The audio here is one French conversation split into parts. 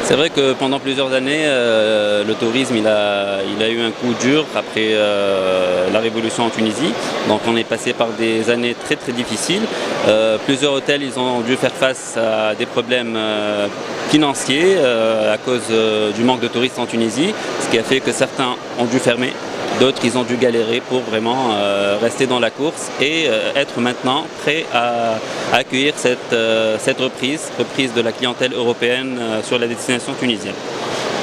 C'est vrai que pendant plusieurs années, le tourisme il a eu un coup dur après la révolution en Tunisie. Donc on est passé par des années très très difficiles. Plusieurs hôtels ils ont dû faire face à des problèmes financiers à cause du manque de touristes en Tunisie, ce qui a fait que certains ont dû fermer. D'autres, ils ont dû galérer pour vraiment rester dans la course et être maintenant prêts à accueillir cette reprise de la clientèle européenne sur la destination tunisienne.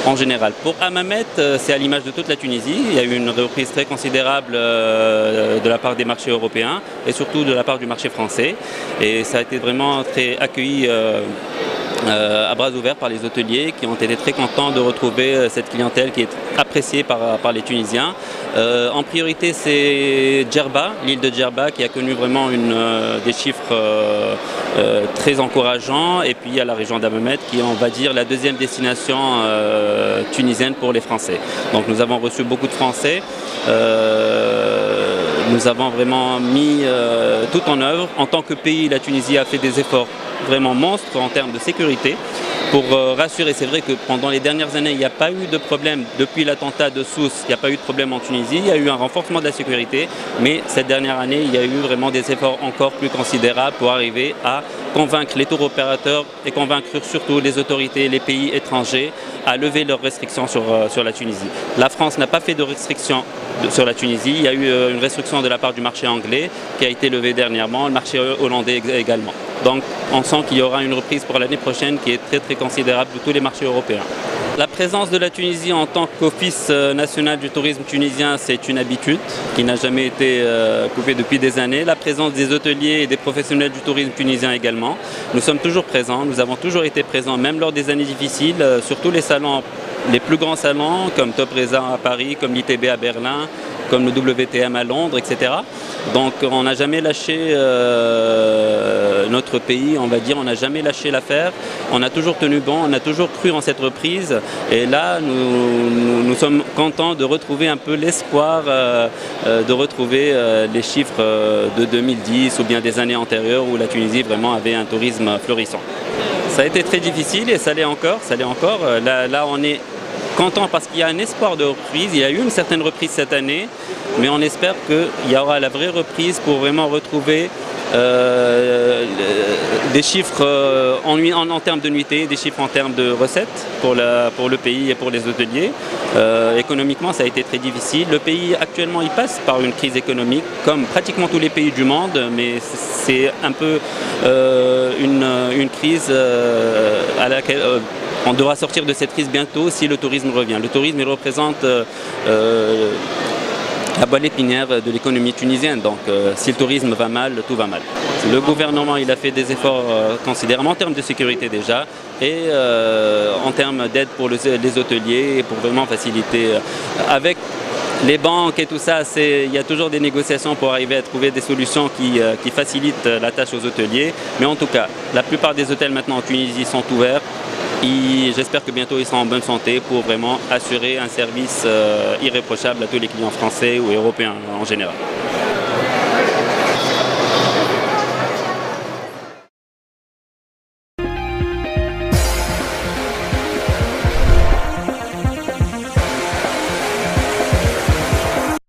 En général. Pour Hammamet, c'est à l'image de toute la Tunisie. Il y a eu une reprise très considérable de la part des marchés européens et surtout de la part du marché français. Et ça a été vraiment très accueilli à bras ouverts par les hôteliers qui ont été très contents de retrouver cette clientèle qui est appréciée par les Tunisiens. En priorité, c'est Djerba, l'île de Djerba, qui a connu vraiment des chiffres très encourageants. Et puis il y a la région d'Hammamet qui est, on va dire, la deuxième destination tunisienne pour les Français. Donc nous avons reçu beaucoup de Français. Nous avons vraiment mis tout en œuvre. En tant que pays, la Tunisie a fait des efforts vraiment monstres en termes de sécurité pour rassurer. C'est vrai que pendant les dernières années, il n'y a pas eu de problème. Depuis l'attentat de Sousse, il n'y a pas eu de problème en Tunisie. Il y a eu un renforcement de la sécurité. Mais cette dernière année, il y a eu vraiment des efforts encore plus considérables pour arriver à convaincre les tours opérateurs et convaincre surtout les autorités, les pays étrangers à lever leurs restrictions sur la Tunisie. La France n'a pas fait de restrictions sur la Tunisie. Il y a eu une restriction de la part du marché anglais qui a été levée dernièrement, le marché hollandais également. Donc on sent qu'il y aura une reprise pour l'année prochaine qui est très très considérable de tous les marchés européens. La présence de la Tunisie en tant qu'office national du tourisme tunisien, c'est une habitude qui n'a jamais été coupée depuis des années. La présence des hôteliers et des professionnels du tourisme tunisien également. Nous sommes toujours présents, nous avons toujours été présents, même lors des années difficiles, sur tous les salons, les plus grands salons comme Topresa à Paris, comme l'ITB à Berlin, comme le WTM à Londres, etc. Donc on n'a jamais lâché notre pays, on va dire, on n'a jamais lâché l'affaire. On a toujours tenu bon, on a toujours cru en cette reprise. Et là, nous sommes contents de retrouver un peu l'espoir, de retrouver les chiffres de 2010 ou bien des années antérieures où la Tunisie vraiment avait un tourisme florissant. Ça a été très difficile et ça l'est encore. Là, on est content parce qu'il y a un espoir de reprise. Il y a eu une certaine reprise cette année, mais on espère qu'il y aura la vraie reprise pour vraiment retrouver des chiffres en termes de nuitées, des chiffres en termes de recettes pour le pays et pour les hôteliers. Économiquement, ça a été très difficile. Le pays actuellement, il passe par une crise économique, comme pratiquement tous les pays du monde, mais c'est un peu une crise à laquelle on devra sortir de cette crise bientôt si le tourisme revient. Le tourisme, il représente la moelle épinière de l'économie tunisienne. Donc si le tourisme va mal, tout va mal. Le gouvernement il a fait des efforts considérables en termes de sécurité déjà et en termes d'aide pour les hôteliers pour vraiment faciliter. Avec les banques et tout ça, il y a toujours des négociations pour arriver à trouver des solutions qui facilitent la tâche aux hôteliers. Mais en tout cas, la plupart des hôtels maintenant en Tunisie sont ouverts. J'espère que bientôt ils seront en bonne santé pour vraiment assurer un service irréprochable à tous les clients français ou européens en général.